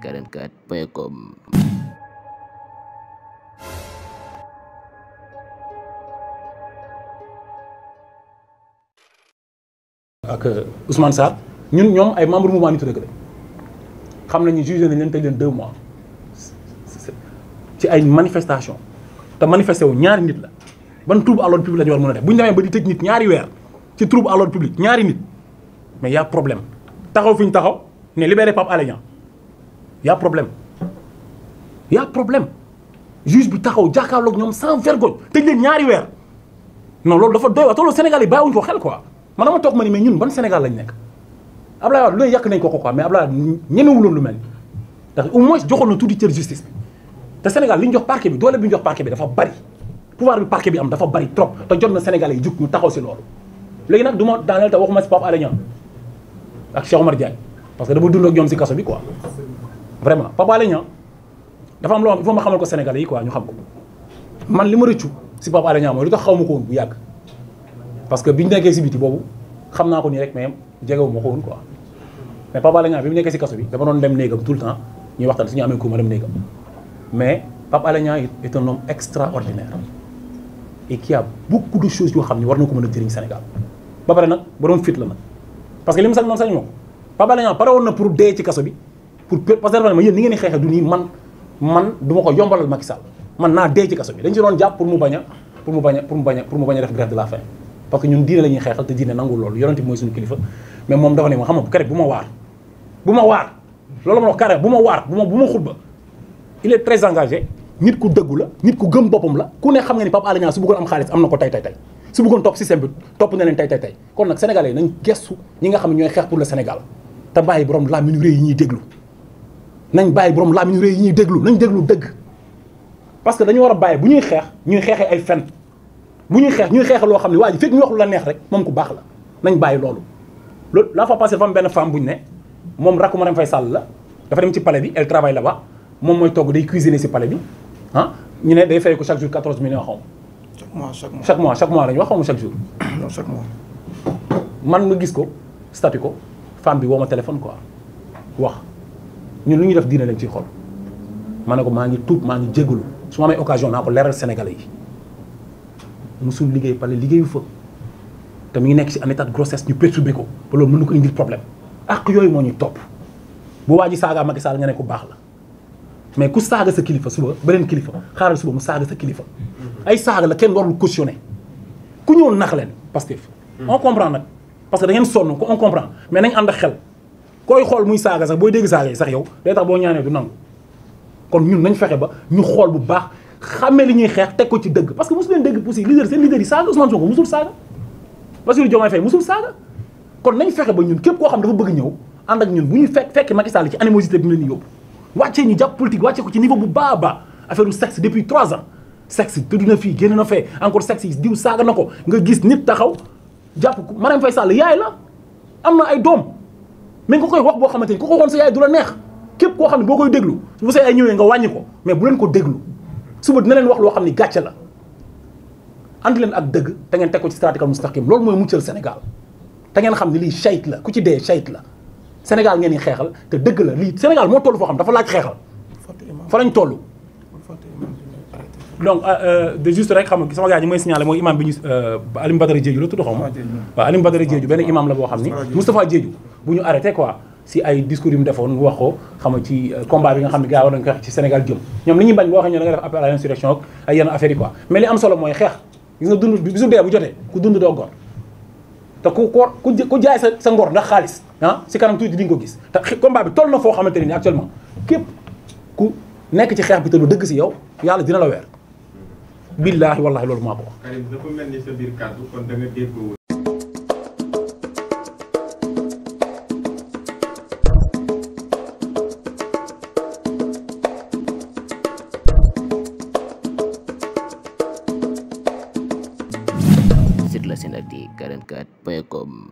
44.com. ak Ousmane Sarr ñoom ay membre mouvement Nittu Dëgg la xam nañu jugé nañ leen tëj leen 2 mois ci ay manifestation te manifesté wu ñaari nit la ban trouble à l'ordre public la ñu war mën a def bu ñu demee ba di tëj nit ñaari weer ci trouble à l'ordre public ñaari nit mais y a problème taxaw fi ñu taxaw ne libéré Pape Alé Niang y a problème juge bi taxaw jàkkaarloog ñoom sans vergogne tëj leen ñaari weer non loolu dafa doy waa te loolu Sénégal yi bàyyiwuñu ko xel quoi man dama toog ma ni mais ñun ban Sénégal lañ nekk Abdoulaye Wade lu ne yàq nañ ko quoi mais Abdoulaye ñemewuloon lu mel ni ndax au moins joxoon na tuuti cër justice bi te Sénégal li ñu jox parquet bi doole bi ñu jox parquet bi dafa bari pouvoir bi parquet bi am dafa bari trop te jot na Sénégalais yi jug ñu taxaw si loolu léegi nag du ma daaneel te waxuma si Pape Alé Niang ak Cheikh Omar Diagne parce que dama dund ak ñoom si kaso bi quoi vraiment Pape Alé Niang dafa am loo xam il faut ma xamal ko Sénégalais yi quoi ñu xam ko man li ma rëccu si Pape Alé Niang mooy lu tax xaw ma ko woon bu yàgg parce que biñu nekkee si biti boobu xam naa ko nii rek mais jegewu ma ko woon quoi mais Pape Alé Niang bi mu nekkee si kaso bi dama doon dem néegam tout le temps ñuy waxtaan suñu amee ko ma dem néegam mais Pape Alé Niang est un homme extraordinaire et qui a beaucoup de choses yoo xam ne war na ko mën a jëriñ Sénégal ba pare nag borom fit la nag parce que li mu sañ noonu sañ ma ko Pape Alé Niang pare woon na pour dee ci kaso bi pour parce que dafa ne ma yéen ni ngeen di xeexee du nii man du ma ko yombalal Macky Sall man naa dee ci kaso bi dañ si doon jàpp pour mu bañ a def grève de la faim parce que ñun diine la ñuy xeexal te diine nangul loolu yonent bi mooy suñu kilifa mais moom dafa ne ma xam nga kere bu ma waar loolu ma wax carré bu ma xutba il est très engagé nit ku dëggu la nit ku gëm boppam la ku ne xam nga ni Pape Alé Niang su bëggoon am xaalis am na ko tey su bëggoon topp système bi topp na leen tey kon nag sénégalais nañ gestu ñi nga xam ne ñooy xeex pour le Sénégal te bàyyi borom làmmiñu rëy yi ñuy déglu nañ déglu dëgg parce que dañu war a bàyyi bu ñuy xeex ñuy xeexee ay fen bu ñuy xeex loo xam ne waa ji fekk ñu wax lu la neex rek moom ku baax la nañ bàyyi loolu la fa passé dafa am benn femme bu ñu ne moom rakku Marème Faye Sall la dafa dem ci palais bi elle travaille là-bas moom mooy togg day cuisiner si palais bi ñu ne day fay ko chaque jour 14 millions xaw ma chaque mois la ñu wax xaw ma chaque jour non chaque mois man ma gis ko statut ko femme bi woo ma téléphone quoi wax ñun lu ñuy def diine lañ ciy xool ma ne ko maa ngi tuub maa ngi jégalu su ma amee occasion naa ko leeral Sénégalais yi musul liggéey pale liggéeyu fa te mi ngi nekk ci en état de grossesse ñu perturbé ko ba loolu mën na ko indil problème ak yooyu moo ñuy topp bu waa ji saaga Macky Sall nga ne ko baax la mais ku saaga sa kilifa suba beneen kilifa xaaral suba mu saaga sa kilifa ay saaga la kenn warul cautionné ku ñëw nax leen Pastef on comprend nag parce que da ngeen sonn ko on comprend mais nañ ànd ak xel koy xool muy saaga sax booy dégg saaga yi sax yow day tax boo ñaanee du nangu kon ñun nañ fexe ba ñu xool bu baax xamee li ñuy xeex teg ko ci dëgg parce que mosu leen dégg aussi seen leader yi saaga Ousmane Sonko musul saaga Bassirou Diomaye Faye musul saaga kon nañ fexe ba ñun képp koo xam dafa bëgg ñëw ànd ak ñun bu ñuy fekk Macky Sall ci animosité bi mu leen di yóbbu wàccee ñu jàpp politique wàccee ko ci niveau bu baax a baax affaire u sexe depuis 3 ans sexe tudd na fii génn na fee encore sexe yi diw saaga na ko nga gis nit taxaw jàpp ko Marème Faye Sall yaay la am na ay doom mais nga koy wax boo xamante ni ku ko waxoon sa yaay du la neex képp koo xam ne boo koy déglu bu sa yaay ñëwee nga wàññi ko mais bu leen ko déglu suba dina leen wax loo xam ni gàcce la andi leen ak dëgg te ngeen teg ko ci siraatal mustaqim loolu mooy muccal Sénégal te ngeen xam ne lii chayt la ku ci dee chayt la Sénégal ngeen di xeexal te dëgg la lii Sénégal moo toll foo xam dafa laaj xeexal fa lañ toll donc de juste rek xam nga sama gars ñi mooy signalé mooy imam bi ñu Alioune Badara Diédhiou la tudd xaw ma waaw Alioune Badara Diédhiou benn imam la boo xam ni Moustapha Diédhiou bu ñu arrêté quoi si ay discours yu mu defoon mu wax ko xam nga ci combat bi nga xam ne gars war nañ ko xeex ci Sénégal jëm ñoom li ñuy bañ boo waxee ñoo da nga def appel à l'insurrection ak ay yenn affaires yi quoi mais li am solo mooy xeex gis nga dund bisu dee bu jotee ku dund doo gor te ku jaay sa ngor ndax xaalis si kanam tuuti di nga ko gis te combat bi toll na foo xamante ne ni actuellement képp ku nekk ci xeex bi te lu dëgg si yow yàlla dina la weer billaahi wallaahi loolu maa ko wax. Karim dafa mel ni sa biir kàddu kon da nga déggoo. Site la Senati 44.com.